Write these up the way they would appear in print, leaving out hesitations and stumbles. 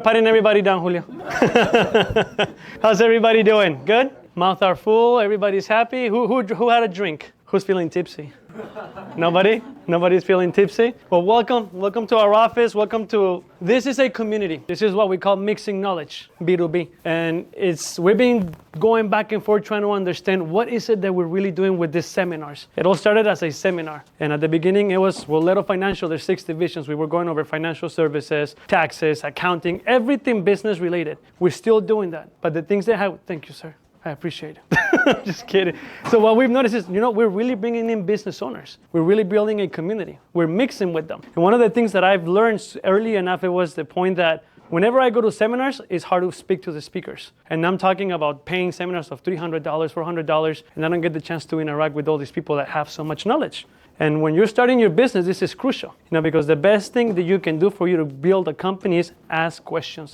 Patting everybody down, Julio. How's everybody doing? Good? Mouths are full, everybody's happy. Who had a drink? Who's feeling tipsy? Nobody? Nobody's feeling tipsy? Well, welcome to our office. This is a community. This is what we call Mixing Knowledge B2B. And we've been going back and forth trying to understand what is it that we're really doing with these seminars. It all started as a seminar. And at the beginning, it was Little Financial. There's 6 divisions. We were going over financial services, taxes, accounting, everything business related. We're still doing that. But the things that have, thank you, sir. I appreciate it. Just kidding. So what we've noticed is, we're really bringing in business owners. We're really building a community. We're mixing with them. And one of the things that I've learned early enough, it was the point that whenever I go to seminars, it's hard to speak to the speakers. And I'm talking about paying seminars of $300, $400, and I don't get the chance to interact with all these people that have so much knowledge. And when you're starting your business, this is crucial, because the best thing that you can do for you to build a company is ask questions.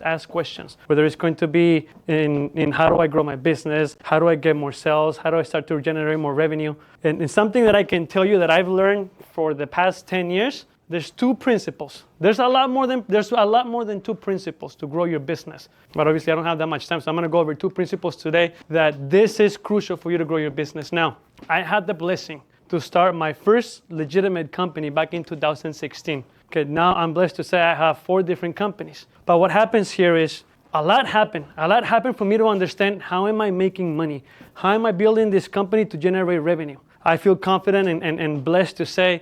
Whether it's going to be in how do I grow my business, how do I get more sales, how do I start to generate more revenue. And something that I can tell you that I've learned for the past 10 years, there's 2 principles. There's a lot more than 2 principles to grow your business. But obviously I don't have that much time, so I'm going to go over 2 principles today that this is crucial for you to grow your business. Now, I had the blessing to start my first legitimate company back in 2016. Okay, now I'm blessed to say I have 4 different companies. But what happens here is a lot happened. A lot happened for me to understand how am I making money? How am I building this company to generate revenue? I feel confident and blessed to say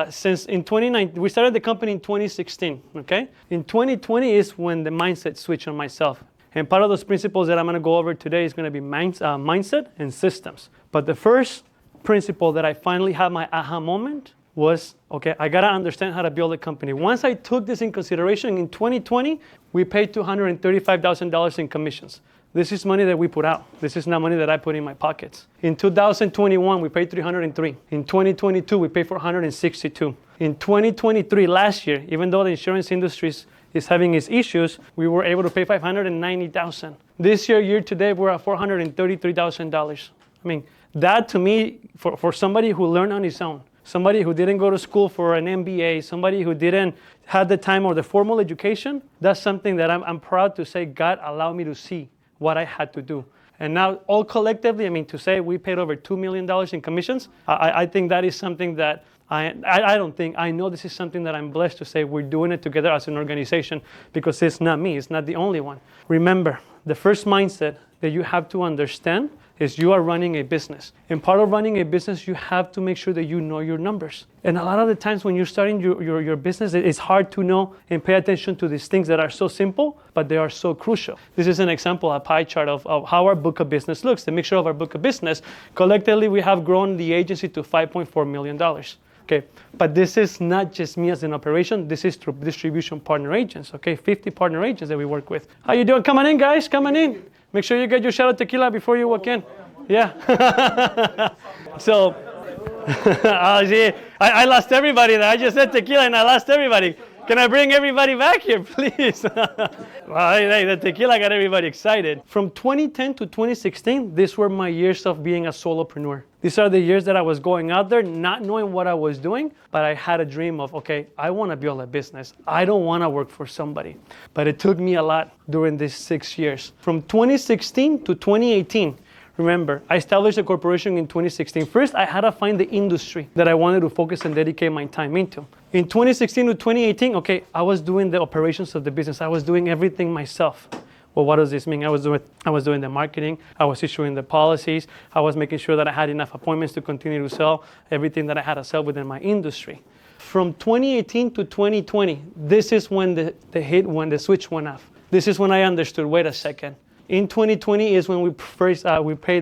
since in 2019, we started the company in 2016, okay? In 2020 is when the mindset switched on myself. And part of those principles that I'm going to go over today is going to be mindset and systems. But the first principle that I finally had my aha moment was, okay, I got to understand how to build a company. Once I took this in consideration, in 2020, we paid $235,000 in commissions. This is money that we put out. This is not money that I put in my pockets. In 2021, we paid $303. In 2022, we paid $462. In 2023, last year, even though the insurance industry is having its issues, we were able to pay $590,000. This year to date, we're at $433,000. I mean, that to me, for somebody who learned on his own, somebody who didn't go to school for an MBA, somebody who didn't have the time or the formal education, that's something that I'm proud to say God allowed me to see what I had to do. And now all collectively, to say we paid over $2 million in commissions, I think that is something that I know this is something that I'm blessed to say we're doing it together as an organization, because it's not me, it's not the only one. Remember, the first mindset that you have to understand is you are running a business. And part of running a business, you have to make sure that you know your numbers. And a lot of the times when you're starting your business, it's hard to know and pay attention to these things that are so simple, but they are so crucial. This is an example, a pie chart of how our book of business looks, the mixture of our book of business. Collectively, we have grown the agency to $5.4 million. Okay, but this is not just me as an operation, this is through distribution partner agents, okay? 50 partner agents that we work with. How you doing? Come on in, guys, come on in. Make sure you get your shot of tequila before you walk in. Yeah. So, I lost everybody there. I just said tequila and I lost everybody. Can I bring everybody back here, please? Well, the tequila got everybody excited. From 2010 to 2016, these were my years of being a solopreneur. These are the years that I was going out there, not knowing what I was doing, but I had a dream of, okay, I want to build a business. I don't want to work for somebody. But it took me a lot during these 6 years. From 2016 to 2018, remember, I established a corporation in 2016. First, I had to find the industry that I wanted to focus and dedicate my time into. In 2016 to 2018, okay, I was doing the operations of the business. I was doing everything myself. Well, what does this mean? I was doing the marketing. I was issuing the policies. I was making sure that I had enough appointments to continue to sell everything that I had to sell within my industry. From 2018 to 2020, this is when the switch went off. This is when I understood, wait a second. In 2020 is when we paid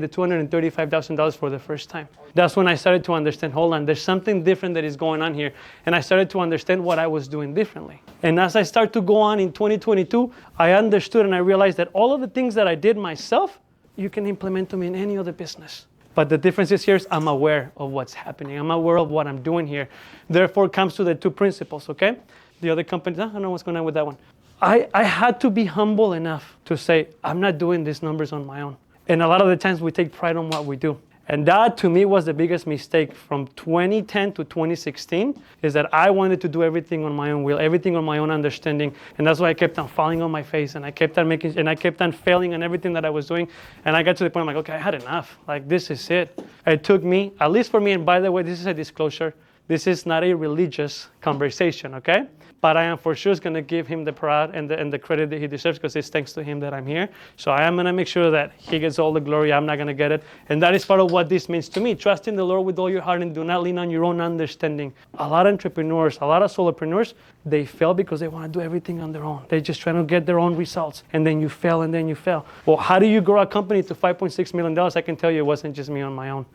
the $235,000 for the first time. That's when I started to understand, hold on, there's something different that is going on here. And I started to understand what I was doing differently. And as I started to go on in 2022, I understood and I realized that all of the things that I did myself, you can implement them in any other business. But the difference is here is I'm aware of what's happening. I'm aware of what I'm doing here. Therefore, it comes to the 2 principles, okay? The other companies, I don't know what's going on with that one. I had to be humble enough to say, I'm not doing these numbers on my own. And a lot of the times we take pride on what we do. And that to me was the biggest mistake from 2010 to 2016, is that I wanted to do everything on my own will, everything on my own understanding. And that's why I kept on falling on my face, and I kept on failing on everything that I was doing. And I got to the point, I'm like, okay, I had enough. Like, this is it. It took me, at least for me, and by the way, this is a disclosure, this is not a religious conversation, okay? But I am for sure going to give him the pride and the credit that he deserves, because it's thanks to him that I'm here. So I am going to make sure that he gets all the glory. I'm not going to get it. And that is part of what this means to me. Trust in the Lord with all your heart and do not lean on your own understanding. A lot of entrepreneurs, a lot of solopreneurs, they fail because they want to do everything on their own. They're just trying to get their own results. And then you fail, and then you fail. Well, how do you grow a company to $5.6 million? I can tell you it wasn't just me on my own.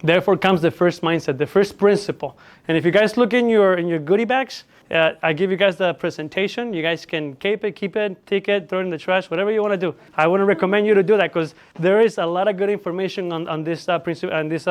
Therefore comes the first mindset, the first principle. And if you guys look in your goodie bags, I give you guys the presentation. You guys can keep it, take it, throw it in the trash, whatever you want to do. I want to recommend you to do that, because there is a lot of good information on this principle and this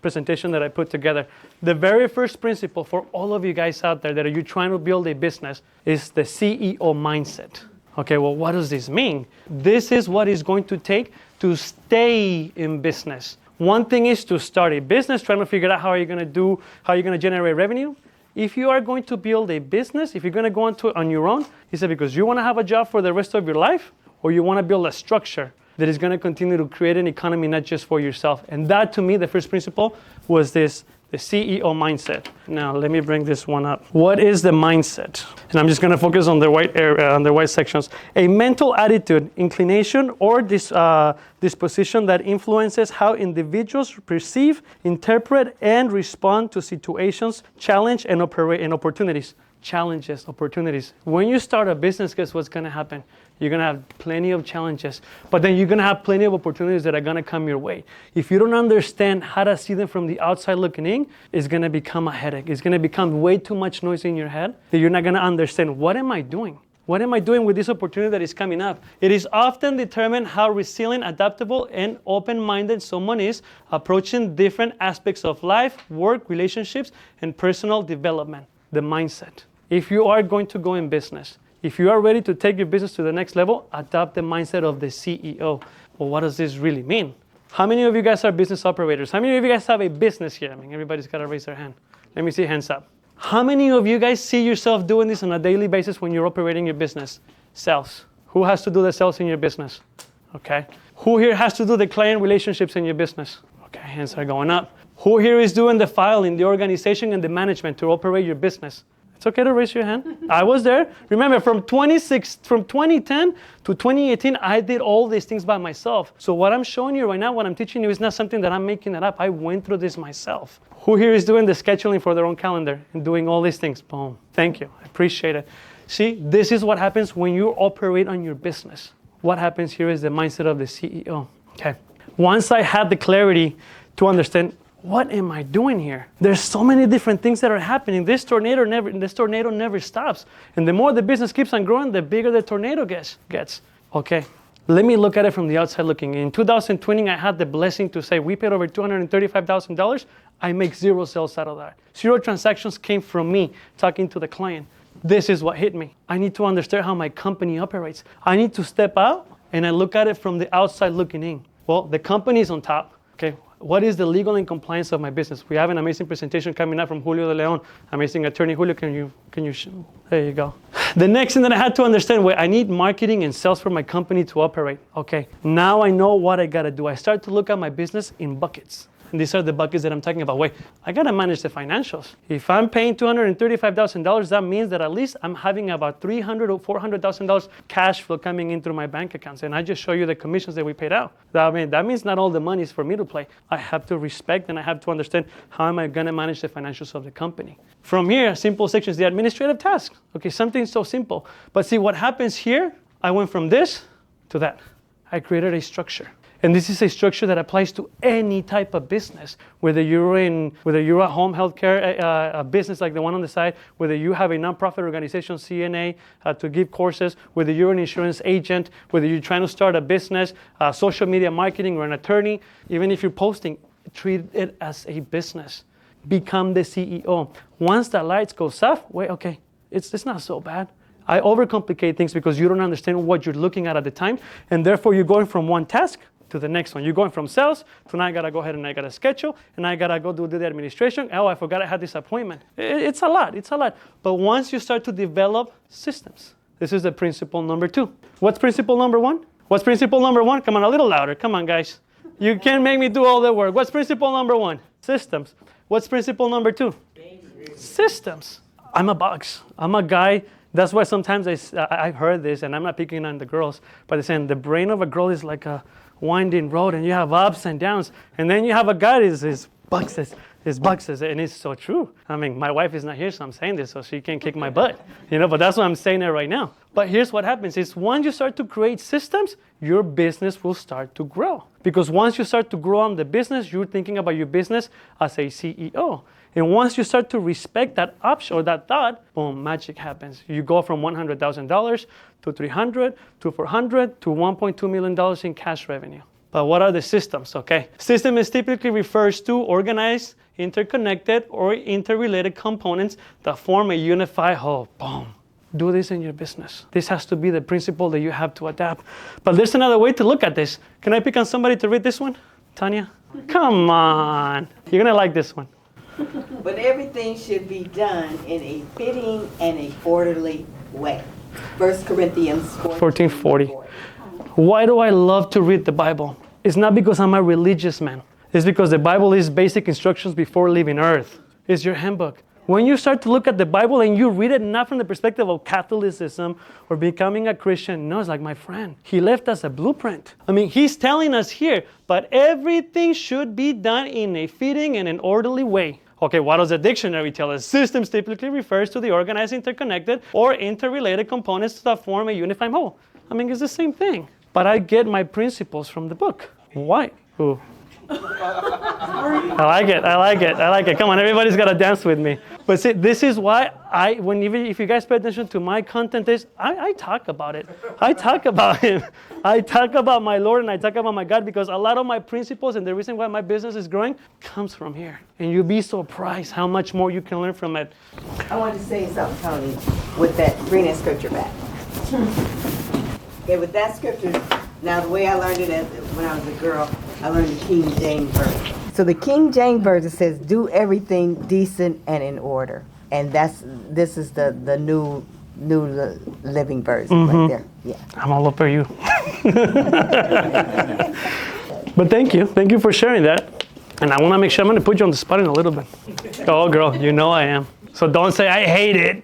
presentation that I put together. The very first principle for all of you guys out there that are you trying to build a business is the CEO mindset. Okay, well, what does this mean? This is what it's going to take to stay in business. One thing is to start a business, trying to figure out how you're going to generate revenue. If you are going to build a business, if you're going to go into it on your own, is it because you want to have a job for the rest of your life, or you want to build a structure that is going to continue to create an economy not just for yourself? And that, to me, the first principle was this, the CEO mindset. Now, let me bring this one up. What is the mindset? And I'm just going to focus on the white area, on the white sections. A mental attitude, inclination, or disposition that influences how individuals perceive, interpret, and respond to situations, challenge, and opportunities. Challenges, opportunities. When you start a business, guess what's going to happen? You're going to have plenty of challenges, but then you're going to have plenty of opportunities that are going to come your way. If you don't understand how to see them from the outside looking in, it's going to become a headache. It's going to become way too much noise in your head that you're not going to understand, what am I doing? What am I doing with this opportunity that is coming up? It is often determined how resilient, adaptable, and open-minded someone is approaching different aspects of life, work, relationships, and personal development. The mindset. If you are going to go in business, if you are ready to take your business to the next level, adopt the mindset of the CEO. Well, what does this really mean? How many of you guys are business operators? How many of you guys have a business here? I mean, everybody's got to raise their hand. Let me see hands up. How many of you guys see yourself doing this on a daily basis when you're operating your business? Sales. Who has to do the sales in your business? Okay. Who here has to do the client relationships in your business? Okay, hands are going up. Who here is doing the filing, the organization, and the management to operate your business? It's okay to raise your hand. I was there. Remember, from 2010 to 2018, I did all these things by myself. So what I'm showing you right now, what I'm teaching you, is not something that I'm making it up. I went through this myself. Who here is doing the scheduling for their own calendar and doing all these things? Boom. Thank you. I appreciate it. See, this is what happens when you operate on your business. What happens here is the mindset of the CEO. Okay. Once I had the clarity to understand, what am I doing here? There's so many different things that are happening. This tornado never stops. And the more the business keeps on growing, the bigger the tornado gets. Okay, let me look at it from the outside looking. In 2020, I had the blessing to say we paid over $235,000. I make 0 sales out of that. 0 transactions came from me talking to the client. This is what hit me. I need to understand how my company operates. I need to step out and I look at it from the outside looking in. Well, the company is on top. Okay. What is the legal and compliance of my business? We have an amazing presentation coming up from Julio de Leon, amazing attorney. Julio, can you show? There you go. The next thing that I had to understand, I need marketing and sales for my company to operate. Okay, now I know what I gotta do. I start to look at my business in buckets. And these are the buckets that I'm talking about. I gotta manage the financials. If I'm paying $235,000, that means that at least I'm having about $300,000 or $400,000 cash flow coming in through my bank accounts. And I just show you the commissions that we paid out. That means not all the money is for me to play. I have to respect and I have to understand how am I gonna manage the financials of the company. From here, simple sections, the administrative tasks. Okay, something so simple. But see what happens here, I went from this to that. I created a structure. And this is a structure that applies to any type of business, whether you're a home healthcare a business like the one on the side, whether you have a nonprofit organization, CNA, to give courses, whether you're an insurance agent, whether you're trying to start a business, social media marketing, or an attorney, even if you're posting, treat it as a business. Become the CEO. Once the lights go off, okay, it's not so bad. I overcomplicate things because you don't understand what you're looking at the time, and therefore you're going from one task to the next one. You're going from sales to now I got to go ahead and I got to schedule and I got to go do the administration. Oh, I forgot I had this appointment. It's a lot. But once you start to develop systems, this is the principle number 2. What's principle number 1? What's principle number 1? Come on, a little louder. Come on, guys. You can't make me do all the work. What's principle number 1? Systems. What's principle number 2? Systems. I'm a box. I'm a guy. That's why sometimes I've heard this, and I'm not picking on the girls, but they're saying the brain of a girl is like a winding road, and you have ups and downs, and then you have a guy that is boxes, and it's so true. I mean, my wife is not here, so I'm saying this, so she can't kick my butt, but that's why I'm saying it right now. But here's what happens is once you start to create systems, your business will start to grow. Because once you start to grow on the business, you're thinking about your business as a CEO. And once you start to respect that option or that thought, boom, magic happens. You go from $100,000 to $300,000 to $400,000 to $1.2 million in cash revenue. But what are the systems, okay? System is typically refers to organized, interconnected, or interrelated components that form a unified whole. Boom. Do this in your business. This has to be the principle that you have to adapt. But there's another way to look at this. Can I pick on somebody to read this one? Tanya? Come on. You're going to like this one. But everything should be done in a fitting and a orderly way. 1 Corinthians 14:40. Why do I love to read the Bible? It's not because I'm a religious man. It's because the Bible is basic instructions before leaving earth. It's your handbook. When you start to look at the Bible and you read it not from the perspective of Catholicism or becoming a Christian, no, it's like my friend. He left us a blueprint. I mean, he's telling us here, but everything should be done in a fitting and an orderly way. Okay, what does the dictionary tell us? Systems typically refers to the organized, interconnected, or interrelated components that form a unified whole. I mean, it's the same thing. But I get my principles from the book. Why? Ooh. I like it. Come on, everybody's got to dance with me. But see, this is why if you guys pay attention to my content, I talk about it. I talk about Him. I talk about my Lord and I talk about my God because a lot of my principles and the reason why my business is growing comes from here. And you'll be surprised how much more you can learn from it. I wanted to say something, Tony, with that, bring that scripture back. Okay, with that scripture, now the way I learned it when I was a girl, I learned the King James Version. So the King James Version says, do everything decent and in order. And this is the new living version right there. Yeah. I'm all over you. But thank you for sharing that. And I want to make sure I'm going to put you on the spot in a little bit. Oh, girl, you know I am. So don't say I hate it.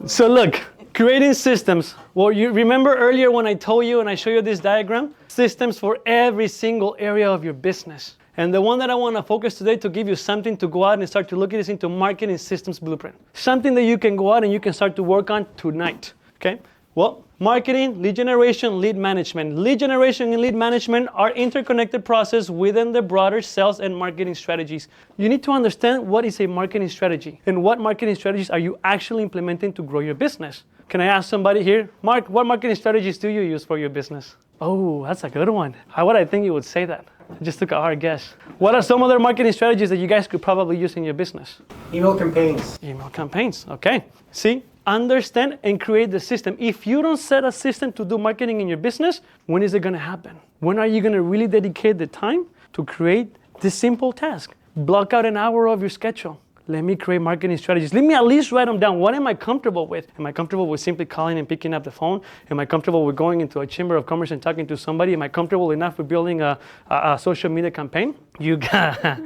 So look, creating systems. Well, you remember earlier when I told you and I showed you this diagram? Systems for every single area of your business. And the one that I want to focus today to give you something to go out and start to look at is into marketing systems blueprint. Something that you can go out and you can start to work on tonight. Okay? Well, marketing, lead generation, lead management. Lead generation and lead management are interconnected process within the broader sales and marketing strategies. You need to understand what is a marketing strategy and what marketing strategies are you actually implementing to grow your business. Can I ask somebody here, Mark, what marketing strategies do you use for your business? Oh, that's a good one. How would I think you would say that? I just took a hard guess. What are some other marketing strategies that you guys could probably use in your business? Email campaigns. Email campaigns, okay. See, understand and create the system. If you don't set a system to do marketing in your business, when is it going to happen? When are you going to really dedicate the time to create this simple task? Block out an hour of your schedule. Let me create marketing strategies. Let me at least write them down. What am I comfortable with? Am I comfortable with simply calling and picking up the phone? Am I comfortable with going into a chamber of commerce and talking to somebody? Am I comfortable enough with building a social media campaign? You got.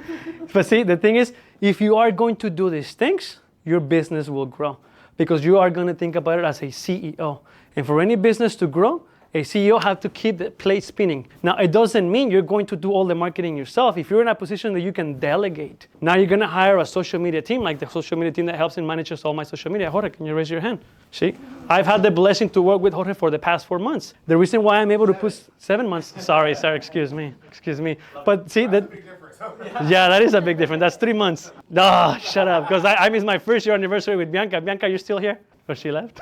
But see, the thing is, if you are going to do these things, your business will grow because you are going to think about it as a CEO. And for any business to grow, a CEO has to keep the plate spinning. Now, it doesn't mean you're going to do all the marketing yourself. If you're in a position that you can delegate, now you're going to hire a social media team, like the social media team that helps and manages all my social media. Jorge, can you raise your hand? See, I've had the blessing to work with Jorge for the past 4 months. The reason why I'm able to put 7 months. Sorry, excuse me. But see, that. Yeah, that is a big difference. That's 3 months. Oh, shut up. Because I missed my first year anniversary with Bianca. Bianca, you're still here? Or she left?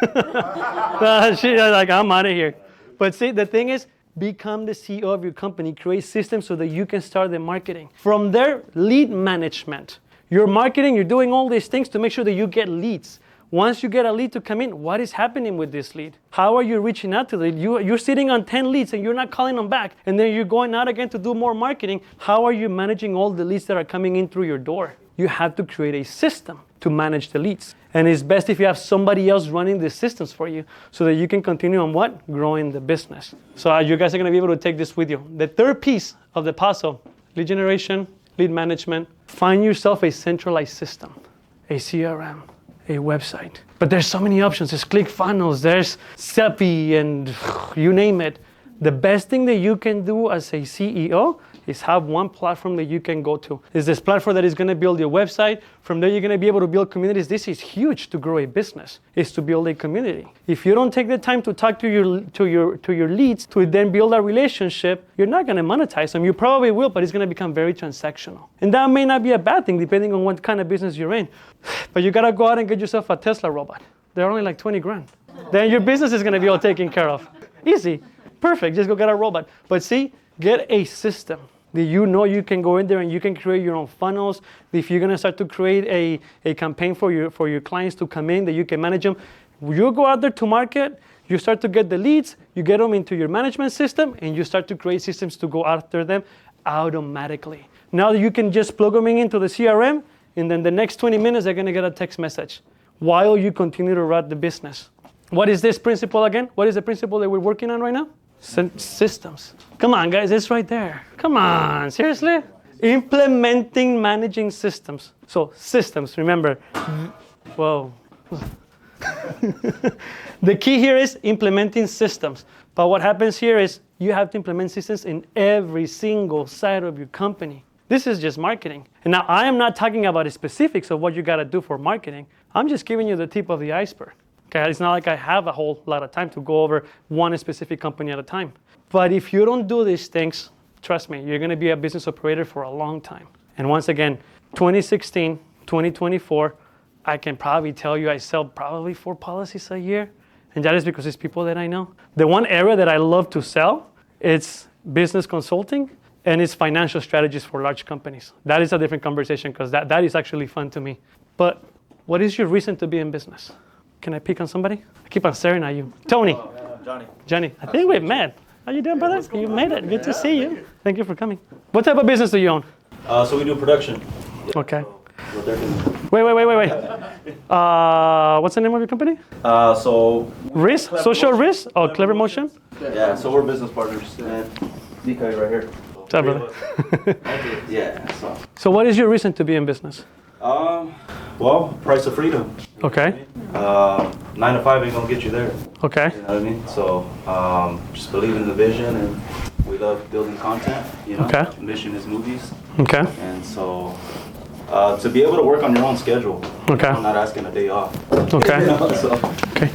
She's like, I'm out of here. But see, the thing is, become the CEO of your company, create systems so that you can start the marketing. From there, lead management. Your marketing, you're doing all these things to make sure that you get leads. Once you get a lead to come in, what is happening with this lead? How are you reaching out to the lead? You're sitting on 10 leads and you're not calling them back. And then you're going out again to do more marketing. How are you managing all the leads that are coming in through your door? You have to create a system to manage the leads. And it's best if you have somebody else running the systems for you so that you can continue on what? Growing the business. So you guys are going to be able to take this with you. The third piece of the puzzle, lead generation, lead management. Find yourself a centralized system, a CRM, a website. But there's so many options. There's ClickFunnels, there's Seppi, and you name it. The best thing that you can do as a CEO is have one platform that you can go to. It's this platform that is going to build your website. From there, you're going to be able to build communities. This is huge to grow a business, is to build a community. If you don't take the time to talk to your leads, to then build a relationship, you're not going to monetize them. You probably will, but it's going to become very transactional. And that may not be a bad thing, depending on what kind of business you're in. But you got to go out and get yourself a Tesla robot. They're only like 20 grand. Then your business is going to be all taken care of. Easy. Perfect. Just go get a robot. But see, get a system that you know you can go in there and you can create your own funnels. If you're going to start to create a campaign for your clients to come in, that you can manage them, you go out there to market, you start to get the leads, you get them into your management system, and you start to create systems to go after them automatically. Now you can just plug them into the CRM, and then the next 20 minutes, they're going to get a text message while you continue to run the business. What is this principle again? What is the principle that we're working on right now? Systems. Come on, guys, it's right there. Come on, seriously? Implementing managing systems. So systems, remember. Whoa. The key here is implementing systems. But what happens here is you have to implement systems in every single side of your company. This is just marketing. And now I am not talking about the specifics of what you got to do for marketing. I'm just giving you the tip of the iceberg. Okay, it's not like I have a whole lot of time to go over one specific company at a time. But if you don't do these things, trust me, you're going to be a business operator for a long time. And once again, 2016, 2024, I can probably tell you I sell probably 4 policies a year. And that is because it's people that I know. The one area that I love to sell, it's business consulting and it's financial strategies for large companies. That is a different conversation because that is actually fun to me. But what is your reason to be in business? Can I pick on somebody? I keep on staring at you. Tony. Johnny. I think we've met. How you doing, brother? You made it. Good to see you. Thank you for coming. What type of business do you own? So we do production. Okay. So what they're doing. Wait. What's the name of your company? So Risk? Social Risk? Oh, Clever Motion? yeah, so we're business partners. And DK right here. What's up, brother? Yeah. So what is your reason to be in business? Well, price of freedom. Okay. 9 to 5 ain't gonna get you there. Okay. You know what I mean? So just believe in the vision, and we love building content. You know, Okay. mission is movies, Okay. and so to be able to work on your own schedule. Okay. I'm not asking a day off. Okay. You know, so. Okay.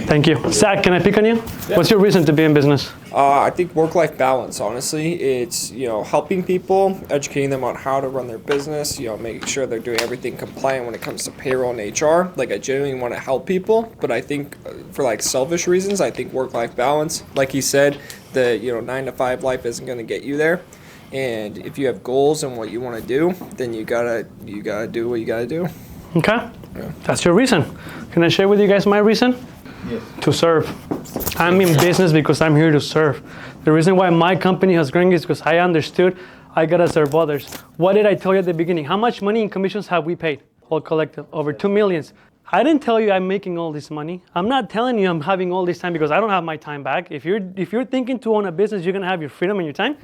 Thank you. Zach, can I pick on you? Yeah. What's your reason to be in business? I think work-life balance, honestly. It's, helping people, educating them on how to run their business, making sure they're doing everything compliant when it comes to payroll and HR. Like, I genuinely want to help people, but I think for, selfish reasons, I think work-life balance, like he said, the, 9 to 5 life isn't going to get you there. And if you have goals and what you want to do, then you gotta do what you gotta do. Okay. Yeah. That's your reason. Can I share with you guys my reason? Yes. To serve. I'm in business because I'm here to serve. The reason why my company has grown is because I understood I gotta serve others. What did I tell you at the beginning? How much money in commissions have we paid? All collective, over 2 million. I didn't tell you I'm making all this money. I'm not telling you I'm having all this time because I don't have my time back. If you're thinking to own a business, you're gonna have your freedom and your time.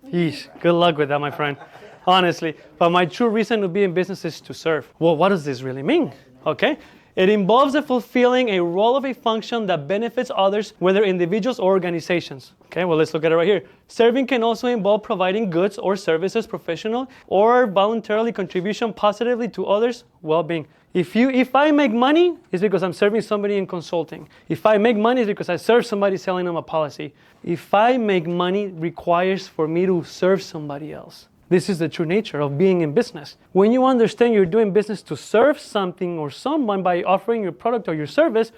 Yeesh, good luck with that, my friend. Honestly. But my true reason to be in business is to serve. Well, what does this really mean? Okay. It involves fulfilling a role of a function that benefits others, whether individuals or organizations. Okay, well, let's look at it right here. Serving can also involve providing goods or services, professional or voluntarily contribution positively to others' well-being. If I make money, it's because I'm serving somebody in consulting. If I make money, it's because I serve somebody selling them a policy. If I make money, requires for me to serve somebody else. This is the true nature of being in business. When you understand you're doing business to serve something or someone by offering your product or your service,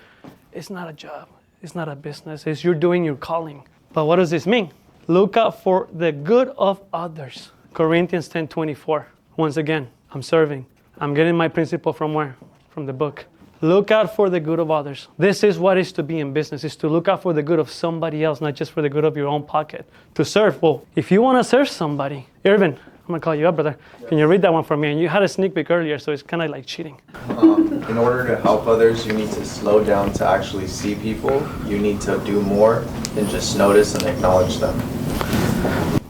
it's not a job. It's not a business. It's you're doing your calling. But what does this mean? Look out for the good of others. Corinthians 10:24. Once again, I'm serving. I'm getting my principle from where? From the book. Look out for the good of others. This is what it is to be in business, is to look out for the good of somebody else, not just for the good of your own pocket. To serve, well, if you want to serve somebody, Irvin, I'm going to call you up, brother. Can you read that one for me? And you had a sneak peek earlier, so it's kind of like cheating. In order to help others, you need to slow down to actually see people. You need to do more than just notice and acknowledge them.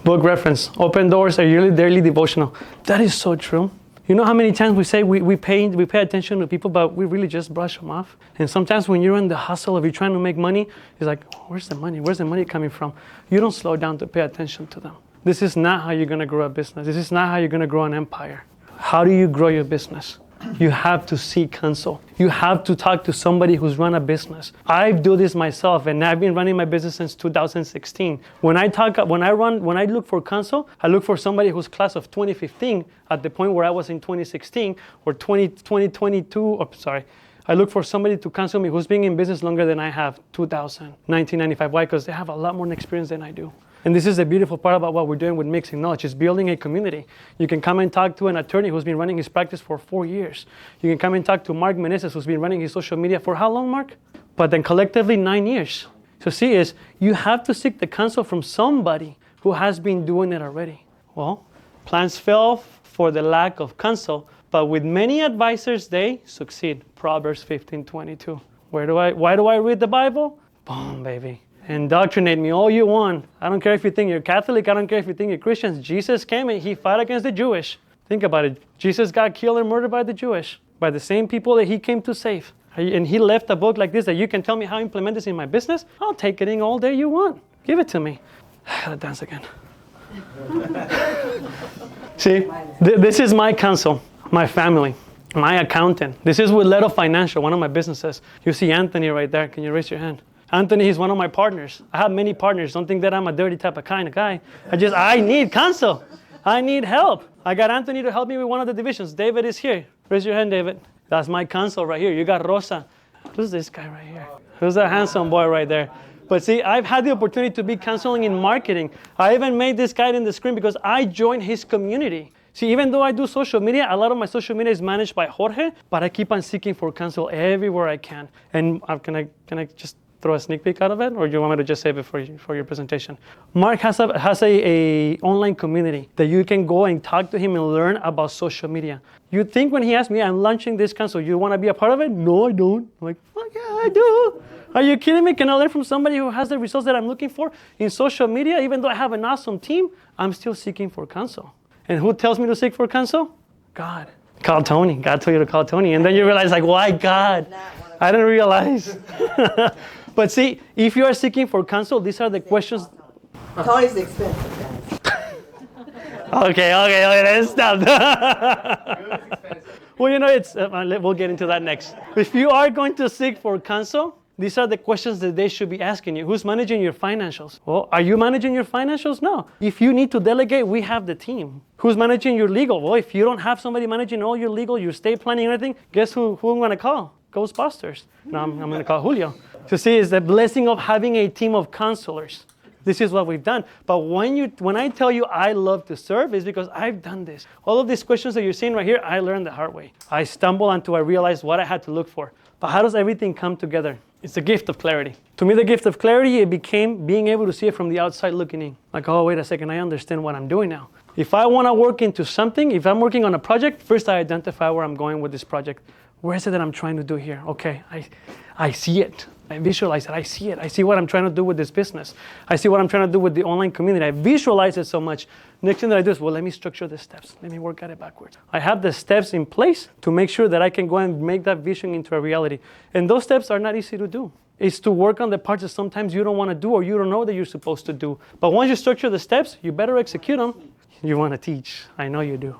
Book reference, Open Doors, a yearly daily devotional. That is so true. You know how many times we say we pay attention to people, but we really just brush them off? And sometimes when you're in the hustle of you trying to make money, it's like, where's the money? Where's the money coming from? You don't slow down to pay attention to them. This is not how you're going to grow a business. This is not how you're going to grow an empire. How do you grow your business? You have to seek counsel. You have to talk to somebody who's run a business. I do this myself, and I've been running my business since 2016. When I look for counsel, I look for somebody who's class of 2015 at the point where I was in 2016 or 2022. I look for somebody to counsel me who's been in business longer than I have, 1995. Why? Because they have a lot more experience than I do. And this is the beautiful part about what we're doing with Mixing Knowledge, is building a community. You can come and talk to an attorney who's been running his practice for 4 years. You can come and talk to Mark Meneses, who's been running his social media for how long, Mark? But then collectively 9 years. So see, is you have to seek the counsel from somebody who has been doing it already. Well, plans fail for the lack of counsel, but with many advisors, they succeed. Proverbs 15:22. Why do I read the Bible? Boom, baby. Indoctrinate me all you want. I don't care if you think you're Catholic. I don't care if you think you're Christians. Jesus came and he fought against the Jewish. Think about it. Jesus got killed and murdered by the Jewish, by the same people that he came to save. And he left a book like this that you can tell me how to implement this in my business. I'll take it in all day you want. Give it to me. I gotta dance again. See, this is my counsel, my family, my accountant. This is with Leto Financial, one of my businesses. You see Anthony right there. Can you raise your hand? Anthony is one of my partners. I have many partners. Don't think that I'm a dirty type of kind of guy. I need counsel. I need help. I got Anthony to help me with one of the divisions. David is here. Raise your hand, David. That's my counsel right here. You got Rosa. Who's this guy right here? Who's that handsome boy right there? But see, I've had the opportunity to be counseling in marketing. I even made this guy in the screen because I joined his community. See, even though I do social media, a lot of my social media is managed by Jorge, but I keep on seeking for counsel everywhere I can. And can I just throw a sneak peek out of it, or do you want me to just save it for your presentation? Mark has a online community that you can go and talk to him and learn about social media. You think when he asked me, I'm launching this council, you want to be a part of it? No, I don't. I'm like, well, yeah, I do. Are you kidding me? Can I learn from somebody who has the results that I'm looking for in social media? Even though I have an awesome team, I'm still seeking for counsel. And who tells me to seek for counsel? God. Call Tony. God told you to call Tony. And then you realize, like, why God? I didn't realize. But see, if you are seeking for counsel, these are the questions. Tony's expensive, guys. Okay, let's stop. Well, you know, we'll get into that next. If you are going to seek for counsel, these are the questions that they should be asking you. Who's managing your financials? Well, are you managing your financials? No. If you need to delegate, we have the team. Who's managing your legal? Well, if you don't have somebody managing all your legal, your estate planning and everything, guess who I'm going to call? Ghostbusters. No, I'm going to call Julio. To see is the blessing of having a team of counselors. This is what we've done. But when I tell you I love to serve, it's because I've done this. All of these questions that you're seeing right here, I learned the hard way. I stumbled until I realized what I had to look for. But how does everything come together? It's the gift of clarity. To me, the gift of clarity, it became being able to see it from the outside looking in. Like, oh, wait a second, I understand what I'm doing now. If I want to work into something, if I'm working on a project, first I identify where I'm going with this project. Where is it that I'm trying to do here? Okay, I see it. I visualize it. I see it. I see what I'm trying to do with this business. I see what I'm trying to do with the online community. I visualize it so much. Next thing that I do is, well, let me structure the steps. Let me work at it backwards. I have the steps in place to make sure that I can go and make that vision into a reality. And those steps are not easy to do. It's to work on the parts that sometimes you don't want to do or you don't know that you're supposed to do. But once you structure the steps, you better execute them. You want to teach. I know you do.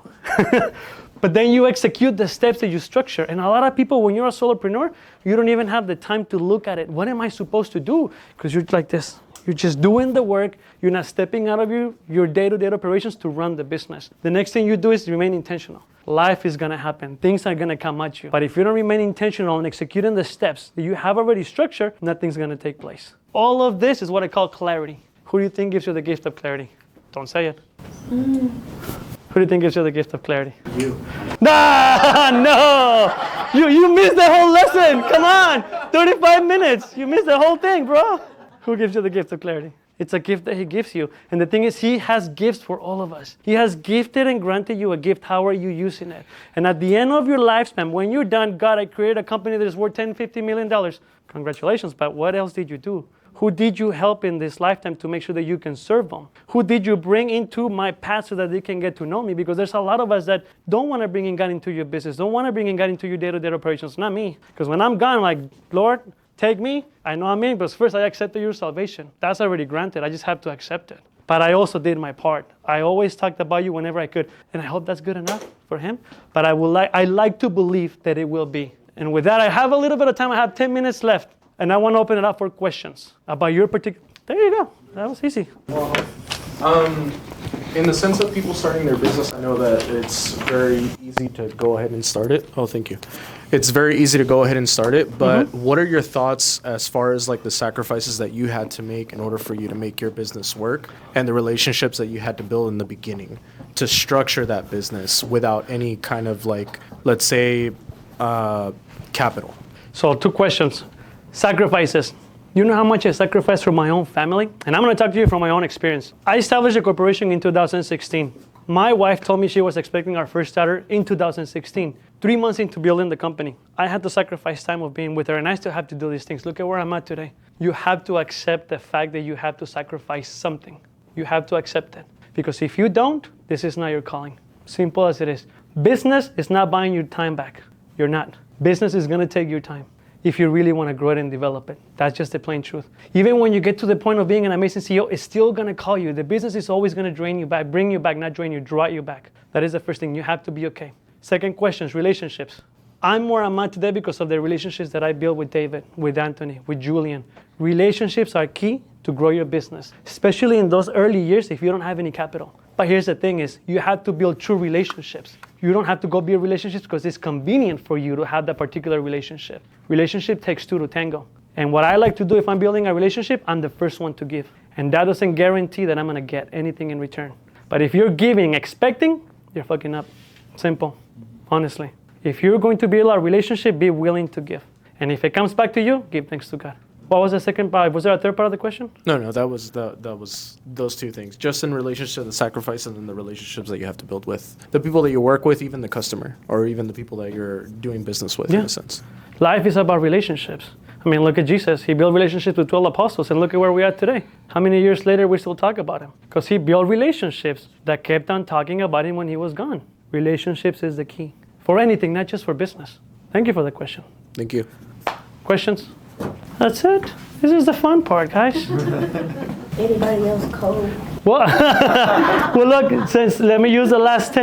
But then you execute the steps that you structure. And a lot of people, when you're a solopreneur, you don't even have the time to look at it. What am I supposed to do? Because you're like this. You're just doing the work. You're not stepping out of your day-to-day operations to run the business. The next thing you do is remain intentional. Life is going to happen. Things are going to come at you. But if you don't remain intentional in executing the steps that you have already structured, nothing's going to take place. All of this is what I call clarity. Who do you think gives you the gift of clarity? Don't say it. Who do you think gives you the gift of clarity? You. No! You missed the whole lesson. Come on. 35 minutes. You missed the whole thing, bro. Who gives you the gift of clarity? It's a gift that he gives you. And the thing is, he has gifts for all of us. He has gifted and granted you a gift. How are you using it? And at the end of your lifespan, when you're done, God, I created a company that is worth $10, $50 million. Congratulations, but what else did you do? Who did you help in this lifetime to make sure that you can serve them? Who did you bring into my path so that they can get to know me? Because there's a lot of us that don't want to bring in God into your business, don't want to bring in God into your day-to-day operations. Not me. Because when I'm gone, like, Lord, take me. I know I'm in, but first I accepted your salvation. That's already granted. I just have to accept it. But I also did my part. I always talked about you whenever I could. And I hope that's good enough for him. But I like to believe that it will be. And with that, I have a little bit of time. I have 10 minutes left. And I want to open it up for questions about your particular. There you go. That was easy. Well, in the sense of people starting their business, I know that it's very easy to go ahead and start it. Oh, thank you. It's very easy to go ahead and start it, but what are your thoughts as far as like the sacrifices that you had to make in order for you to make your business work and the relationships that you had to build in the beginning to structure that business without any kind of like, let's say, capital? So 2 questions. Sacrifices. You know how much I sacrificed for my own family? And I'm going to talk to you from my own experience. I established a corporation in 2016. My wife told me she was expecting our first daughter in 2016. 3 months into building the company, I had to sacrifice time of being with her, and I still have to do these things. Look at where I'm at today. You have to accept the fact that you have to sacrifice something. You have to accept it. Because if you don't, this is not your calling. Simple as it is. Business is not buying your time back. You're not. Business is going to take your time if you really want to grow it and develop it. That's just the plain truth. Even when you get to the point of being an amazing CEO, it's still going to call you. The business is always going to drain you back, bring you back, not drain you, draw you back. That is the first thing. You have to be okay. Second question is relationships. I'm where I'm at today because of the relationships that I built with David, with Anthony, with Julian. Relationships are key to grow your business, especially in those early years if you don't have any capital. But here's the thing is, you have to build true relationships. You don't have to go build relationships because it's convenient for you to have that particular relationship. Relationship takes 2 to tango. And what I like to do if I'm building a relationship, I'm the first one to give. And that doesn't guarantee that I'm going to get anything in return. But if you're giving, expecting, you're fucking up. Simple, honestly. If you're going to build a relationship, be willing to give. And if it comes back to you, give thanks to God. What was the second part? Was there a third part of the question? No, that was those 2 things. Just in relationship to the sacrifice and then the relationships that you have to build with the people that you work with, even the customer, or even the people that you're doing business with, in a sense. Life is about relationships. I mean, look at Jesus. He built relationships with 12 apostles, and look at where we are today. How many years later we still talk about him? Because he built relationships that kept on talking about him when he was gone. Relationships is the key for anything, not just for business. Thank you for the question. Thank you. Questions? That's it. This is the fun part, guys. Anybody else cold? Well, look, let me use the last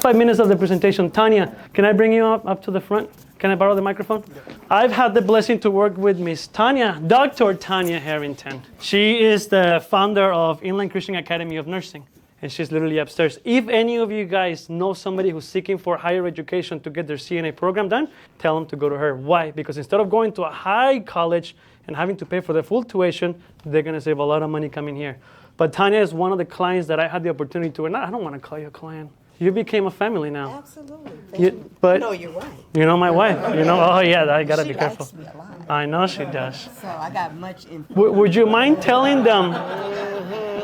5 minutes of the presentation. Tanya, can I bring you up to the front? Can I borrow the microphone? I've had the blessing to work with Miss Tanya, Dr. Tanya Harrington. She is the founder of Inland Christian Academy of Nursing, and she's literally upstairs. If any of you guys know somebody who's seeking for higher education to get their CNA program done, tell them to go to her. Why? Because instead of going to a high college and having to pay for the full tuition, they're going to save a lot of money coming here. But Tanya is one of the clients that I had the opportunity to, and I don't want to call you a client. You became a family now. Absolutely. But No, you're right. you know my wife. You know, oh yeah, I got to be careful. She likes me a lot. I know she does. So I got much in. Would you mind telling them?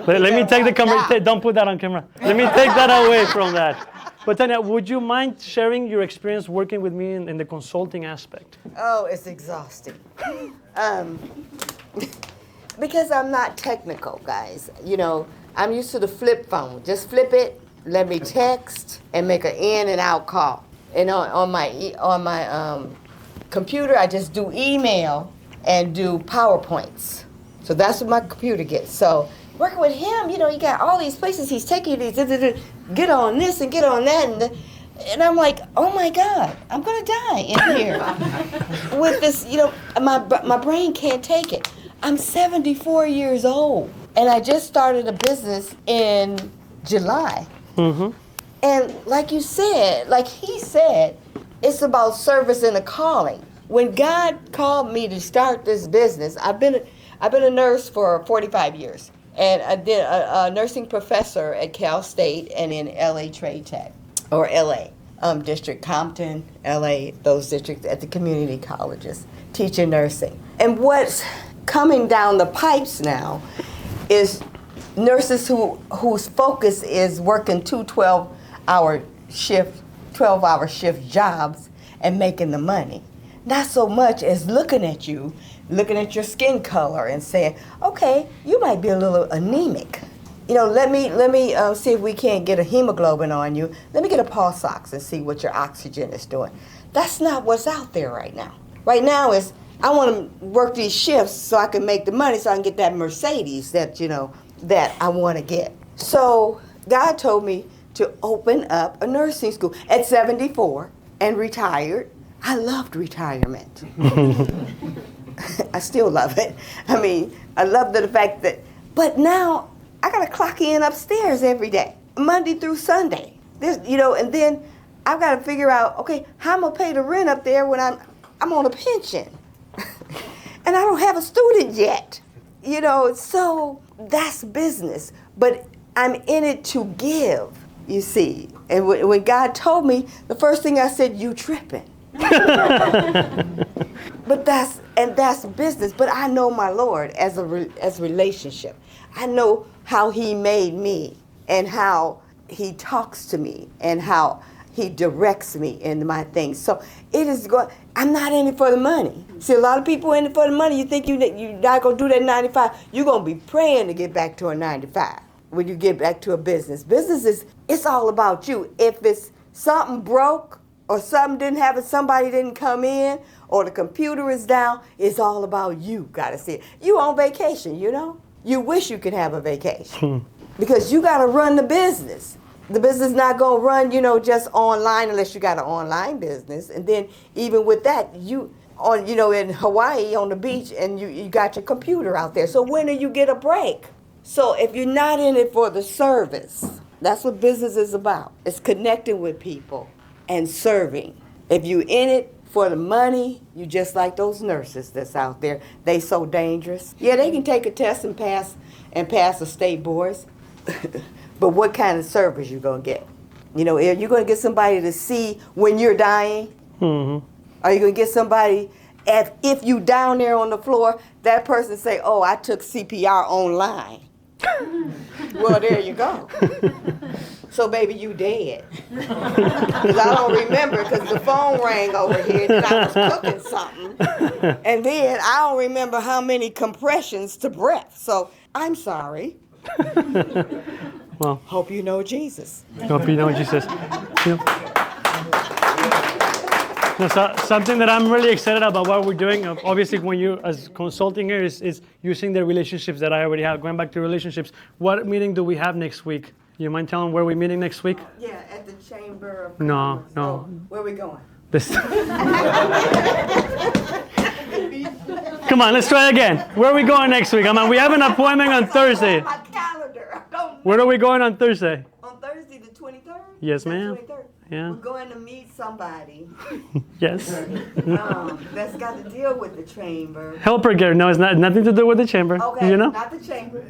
Let me take the camera. Don't put that on camera. Let me take that away from that. But Tanya, would you mind sharing your experience working with me in the consulting aspect? Oh, it's exhausting. Because I'm not technical, guys. You know, I'm used to the flip phone. Just flip it, let me text, and make an in and out call. And on my computer, I just do email and do PowerPoints. So that's what my computer gets. So working with him, you know, he got all these places he's taking you these, get on this and get on that. And I'm like, oh my God, I'm gonna die in here with this, you know, my brain can't take it. I'm 74 years old, and I just started a business in July. Mm-hmm. And like you said, like he said, it's about service and a calling. When God called me to start this business, I've been a nurse for 45 years. And I did a nursing professor at Cal State and in LA Trade Tech, or LA. district, Compton, LA, those districts at the community colleges, teaching nursing. And what's coming down the pipes now is nurses whose focus is working 2 12-hour shift jobs and making the money. Not so much as looking at you, looking at your skin color and saying, okay, you might be a little anemic. You know, let me see if we can't get a hemoglobin on you. Let me get a pulse ox and see what your oxygen is doing. That's not what's out there right now. Right now is, I want to work these shifts so I can make the money so I can get that Mercedes that, you know, that I want to get. So God told me to open up a nursing school at 74 and retired. I loved retirement. I still love it. I mean, I love the fact that, but now I got to clock in upstairs every day, Monday through Sunday. There's, you know, and then I've got to figure out, okay, how I'm going to pay the rent up there when I'm on a pension. And I don't have a student yet. You know, so that's business. But I'm in it to give, you see. And when God told me, the first thing I said, you tripping. But that's business. But I know my Lord as a relationship. I know how he made me and how he talks to me and how he directs me in my things. So it is going. I'm not in it for the money. See, a lot of people in it for the money. You think you're not gonna do that 9 to 5. You're gonna be praying to get back to a 9 to 5 when you get back to a business. Business it's all about you. If it's something broke or something didn't happen, somebody didn't come in, or the computer is down, it's all about you. Gotta see it. You on vacation, you know. You wish you could have a vacation because you gotta run the business. The business not gonna run, you know, just online unless you got an online business. And then even with that, you know, in Hawaii on the beach, and you got your computer out there. So when do you get a break? So if you're not in it for the service, that's what business is about. It's connecting with people and serving. If you're in it for the money, you just like those nurses that's out there. They so dangerous. Yeah, they can take a test and pass the state boards. But what kind of service you gonna get? You know, are you gonna get somebody to see when you're dying? Mm-hmm. Are you gonna get somebody, if you down there on the floor, that person say, oh, I took CPR online. Well, there you go. So, baby, you dead. Because I don't remember, because the phone rang over here that I was cooking something. And then I don't remember how many compressions to breath. So, I'm sorry. Well, hope you know Jesus. Hope you know Jesus. Something that I'm really excited about what we're doing, obviously when you as consulting here, is using the relationships that I already have. Going back to relationships, what meeting do we have next week? You mind telling where we're meeting next week? Yeah, at the Chamber of No. Oh, where are we going? Come on, let's try again. Where are we going next week? We have an appointment on Thursday. My calendar. Where are we going on Thursday? On Thursday, the 23rd? Yes, ma'am. 23rd. Yeah. We're going to meet somebody Yes. that's got to deal with the chamber. Helper gear. No, it's nothing to do with the chamber. Okay, You know? not the chamber.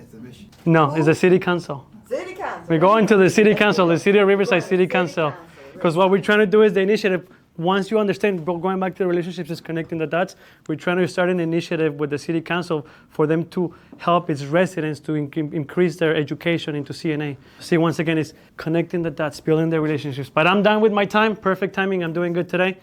No, it's the city council. City council. We're going to the city council, the city of Riverside City Council. Because what we're trying to do is the initiative. Once you understand, going back to the relationships is connecting the dots, we're trying to start an initiative with the city council for them to help its residents to increase their education into CNA. See, once again, it's connecting the dots, building their relationships. But I'm done with my time. Perfect timing. I'm doing good today.